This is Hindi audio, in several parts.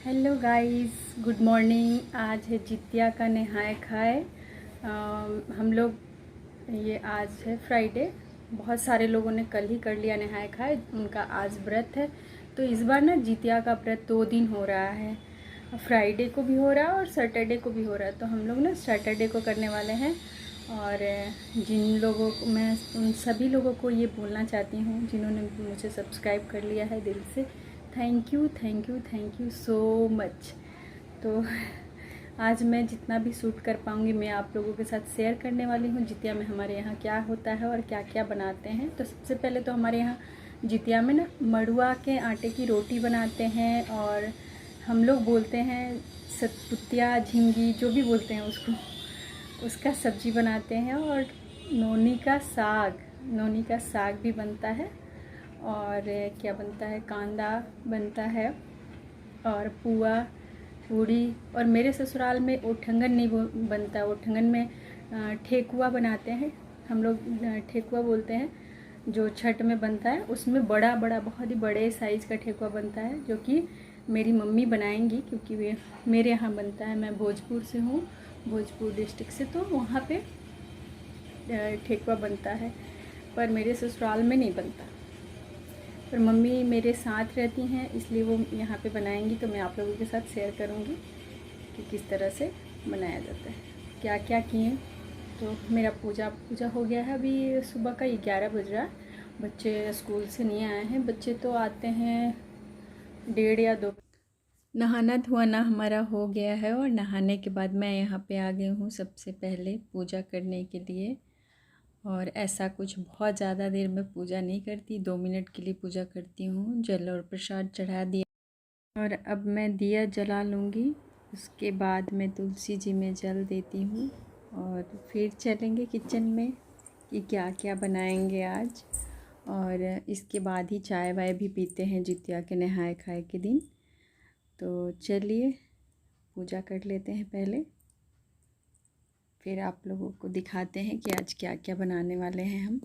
Hello guys, good morning. आज है जितिया का नहाए खाए। हम लोग ये आज है फ्राइडे। बहुत सारे लोगों ने कल ही कर लिया नहाए खाए, उनका आज व्रत है। तो इस बार ना जितिया का व्रत 2 दिन हो रहा है। फ्राइडे को भी हो रहा है और सैटरडे को भी हो रहा है। तो हम लोग ना सैटरडे को करने वाले हैं। और जिन लोगों को मैं उन सभी लोगों को ये बोलना चाहती हूँ जिन्होंने मुझे सब्सक्राइब कर लिया है, दिल से thank you thank you thank you so much. तो आज मैं जितना भी शूट कर पाऊँगी मैं आप लोगों के साथ शेयर करने वाली हूँ। जितिया में हमारे यहाँ क्या होता है और क्या क्या बनाते हैं। तो सबसे पहले तो हमारे यहाँ जितिया में ना मड़ुआ के आटे की रोटी बनाते हैं, और हम लोग बोलते हैं सतपुतिया, झिंगी, जो भी बोलते हैं उसको, उसका सब्जी बनाते हैं। और नोनी का साग भी बनता है। और क्या बनता है, कांदा बनता है, और पुआ, पूड़ी। और मेरे ससुराल में ओठंगन नहीं बनता। ओठंगन में ठेकुआ बनाते हैं हम लोग। ठेकुआ बोलते हैं जो छठ में बनता है। उसमें बड़ा बड़ा बहुत ही बड़े साइज़ का ठेकुआ बनता है, जो कि मेरी मम्मी बनाएंगी, क्योंकि वे मेरे यहाँ बनता है। मैं भोजपुर से हूँ, भोजपुर डिस्ट्रिक्ट से। तो वहाँ पे ठेकुआ बनता है, पर मेरे ससुराल में नहीं बनता। पर मम्मी मेरे साथ रहती हैं, इसलिए वो यहाँ पे बनाएंगी। तो मैं आप लोगों के साथ शेयर करूँगी कि किस तरह से बनाया जाता है, क्या क्या किए। तो मेरा पूजा हो गया है। अभी सुबह का 11 बज रहा है। बच्चे स्कूल से नहीं आए हैं। बच्चे तो आते हैं 1:30 या 2। नहाना धोना हमारा हो गया है, और नहाने के बाद मैं यहाँ पे आ गई हूँ सबसे पहले पूजा करने के लिए। और ऐसा कुछ बहुत ज़्यादा देर में पूजा नहीं करती, 2 मिनट के लिए पूजा करती हूँ। जल और प्रसाद चढ़ा दिया, और अब मैं दिया जला लूँगी। उसके बाद मैं तुलसी जी में जल देती हूँ, और फिर चलेंगे किचन में कि क्या क्या बनाएंगे आज। और इसके बाद ही चाय वाय भी पीते हैं जितिया के नहाए खाए के दिन। तो चलिए पूजा कर लेते हैं पहले, फिर आप लोगों को दिखाते हैं कि आज क्या क्या बनाने वाले हैं हम।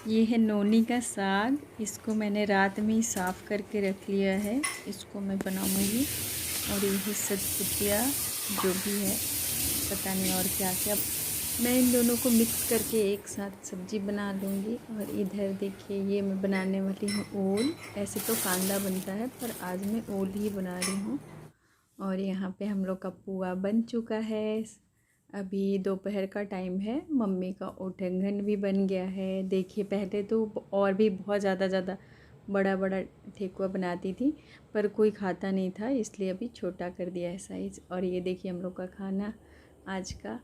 ये है नोनी का साग। इसको मैंने रात में ही साफ़ करके रख लिया है। इसको मैं बनाऊंगी। और ये है सतपुतिया, जो भी है पता नहीं और क्या क्या। मैं इन दोनों को मिक्स करके एक साथ सब्ज़ी बना लूँगी। और इधर देखिए, ये मैं बनाने वाली हूँ ओल। ऐसे तो कांदा बनता है, पर आज मैं ओल ही बना रही हूँ। और यहाँ पे हम लोग का पुआ बन चुका है। अभी दोपहर का टाइम है। मम्मी का ओठंगन भी बन गया है। देखिए, पहले तो और भी बहुत ज़्यादा बड़ा बड़ा ठेकुआ बनाती थी, पर कोई खाता नहीं था, इसलिए अभी छोटा कर दिया है साइज़। और ये देखिए हम लोग का खाना आज का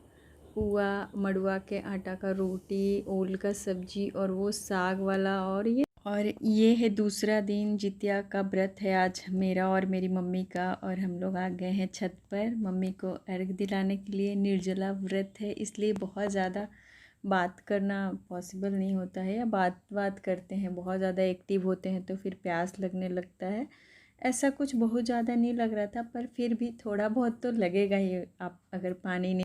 पुआ, मड़ुआ के आटा का रोटी, ओल का सब्जी, और वो साग वाला। और ये है दूसरा दिन जितिया का व्रत है आज मेरा और मेरी मम्मी का। और हम लोग आ गए हैं छत पर मम्मी को अर्घ दिलाने के लिए। निर्जला व्रत है, इसलिए बहुत ज़्यादा बात करना पॉसिबल नहीं होता है, या बात करते हैं, बहुत ज़्यादा एक्टिव होते हैं तो फिर प्यास लगने लगता है। ऐसा कुछ बहुत ज़्यादा नहीं लग रहा था, पर फिर भी थोड़ा बहुत तो लगेगा ही। आप अगर पानी नहीं,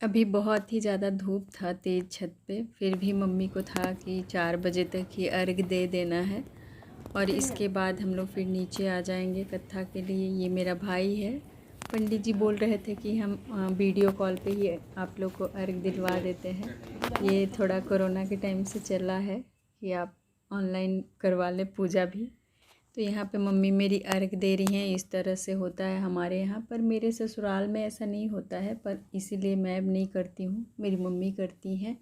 अभी बहुत ही ज़्यादा धूप था तेज़ छत पे, फिर भी मम्मी को था कि 4 बजे तक ही अर्घ दे देना है। और इसके बाद हम लोग फिर नीचे आ जाएंगे कथा के लिए। ये मेरा भाई है। पंडित जी बोल रहे थे कि हम वीडियो कॉल पे ही आप लोग को अर्घ दिलवा देते हैं। ये थोड़ा कोरोना के टाइम से चला है कि आप ऑनलाइन करवा लें पूजा भी। तो यहाँ पे मम्मी मेरी अर्घ दे रही हैं। इस तरह से होता है हमारे यहाँ पर। मेरे ससुराल में ऐसा नहीं होता है, पर इसीलिए मैं अब नहीं करती हूँ, मेरी मम्मी करती हैं।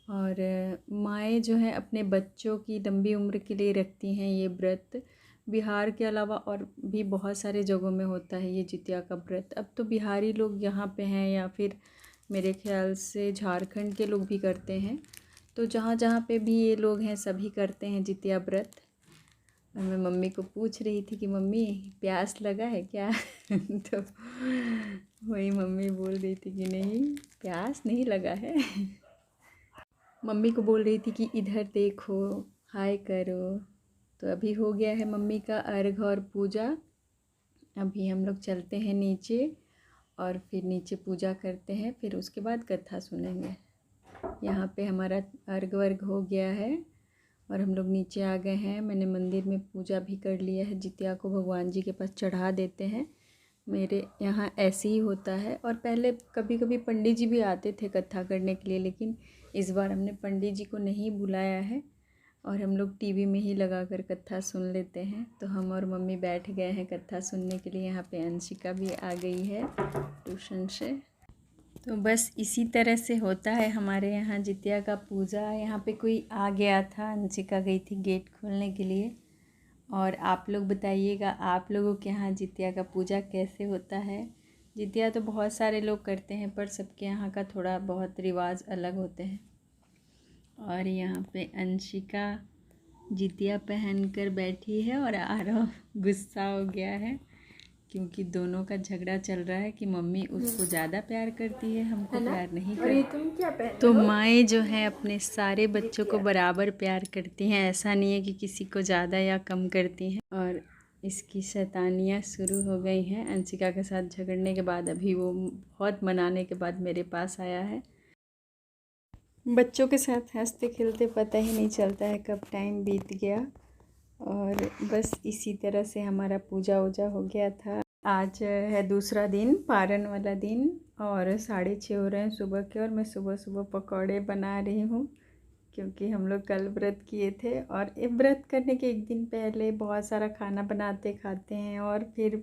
और माएँ जो हैं अपने बच्चों की लंबी उम्र के लिए रखती हैं ये व्रत। बिहार के अलावा और भी बहुत सारे जगहों में होता है ये जितिया का व्रत। अब तो बिहारी लोग यहाँ पे हैं, या फिर मेरे ख्याल से झारखंड के लोग भी करते हैं। तो जहाँ जहाँ पे भी ये लोग हैं सभी करते हैं जितिया व्रत। और मैं मम्मी को पूछ रही थी कि मम्मी प्यास लगा है क्या तो वही मम्मी बोल रही थी कि नहीं, प्यास नहीं लगा है। मम्मी को बोल रही थी कि इधर देखो, हाय करो। तो अभी हो गया है मम्मी का अर्घ और पूजा। अभी हम लोग चलते हैं नीचे और फिर नीचे पूजा करते हैं, फिर उसके बाद कथा सुनेंगे। यहाँ पे हमारा अर्घ वर्घ हो गया है और हम लोग नीचे आ गए हैं। मैंने मंदिर में पूजा भी कर लिया है। जितिया को भगवान जी के पास चढ़ा देते हैं। मेरे यहाँ ऐसे ही होता है। और पहले कभी कभी पंडित जी भी आते थे कथा करने के लिए, लेकिन इस बार हमने पंडित जी को नहीं बुलाया है और हम लोग टीवी में ही लगा कर कथा सुन लेते हैं। तो हम और मम्मी बैठ गए हैं कथा सुनने के लिए। यहाँ पे अंशिका भी आ गई है ट्यूशन से। तो बस इसी तरह से होता है हमारे यहाँ जितिया का पूजा। यहाँ पे कोई आ गया था, अंशिका गई थी गेट खोलने के लिए। और आप लोग बताइएगा आप लोगों के यहाँ जितिया का पूजा कैसे होता है। जितिया तो बहुत सारे लोग करते हैं, पर सबके यहाँ का थोड़ा बहुत रिवाज अलग होते हैं। और यहाँ पे अंशिका जितिया पहनकर बैठी है और आरव गुस्सा हो गया है क्योंकि दोनों का झगड़ा चल रहा है कि मम्मी उसको ज़्यादा प्यार करती है, हमको प्यार नहीं करती। तुम क्या पहन तो माएँ जो हैं अपने सारे बच्चों को बराबर प्यार करती हैं, ऐसा नहीं है कि किसी को ज़्यादा या कम करती हैं। और इसकी शैतानियाँ शुरू हो गई हैं अंशिका के साथ झगड़ने के बाद। अभी वो बहुत मनाने के बाद मेरे पास आया है। बच्चों के साथ हंसते खेलते पता ही नहीं चलता है कब टाइम बीत गया। और बस इसी तरह से हमारा पूजा वूजा हो गया था। आज है दूसरा दिन, पारन वाला दिन, और 6:30 हो रहे हैं सुबह के। और मैं सुबह सुबह पकौड़े बना रही हूँ क्योंकि हम लोग कल व्रत किए थे। और व्रत करने के एक दिन पहले बहुत सारा खाना बनाते खाते हैं, और फिर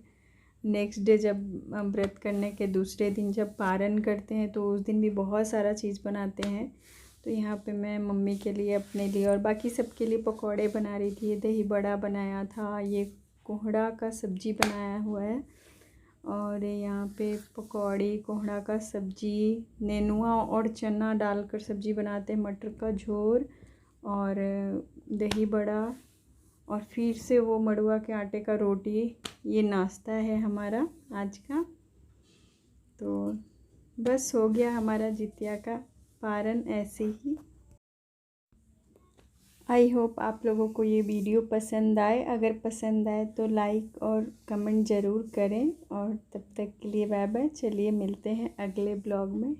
नेक्स्ट डे जब व्रत करने के दूसरे दिन जब पारन करते हैं तो उस दिन भी बहुत सारा चीज़ बनाते हैं। तो यहाँ पे मैं मम्मी के लिए, अपने लिए और बाकी सबके लिए पकौड़े बना रही थी। दही बड़ा बनाया था, ये कोहड़ा का सब्ज़ी बनाया हुआ है। और यहाँ पे पकौड़ी, कोहड़ा का सब्ज़ी, नेनुआ और चना डालकर सब्ज़ी बनाते हैं, मटर का झोर और दही बड़ा, और फिर से वो मड़ुआ के आटे का रोटी। ये नाश्ता है हमारा आज का। तो बस हो गया हमारा जितिया का पारन ऐसे ही। आई होप आप लोगों को ये वीडियो पसंद आए। अगर पसंद आए तो लाइक और कमेंट ज़रूर करें। और तब तक के लिए बाय बाय। चलिए मिलते हैं अगले ब्लॉग में।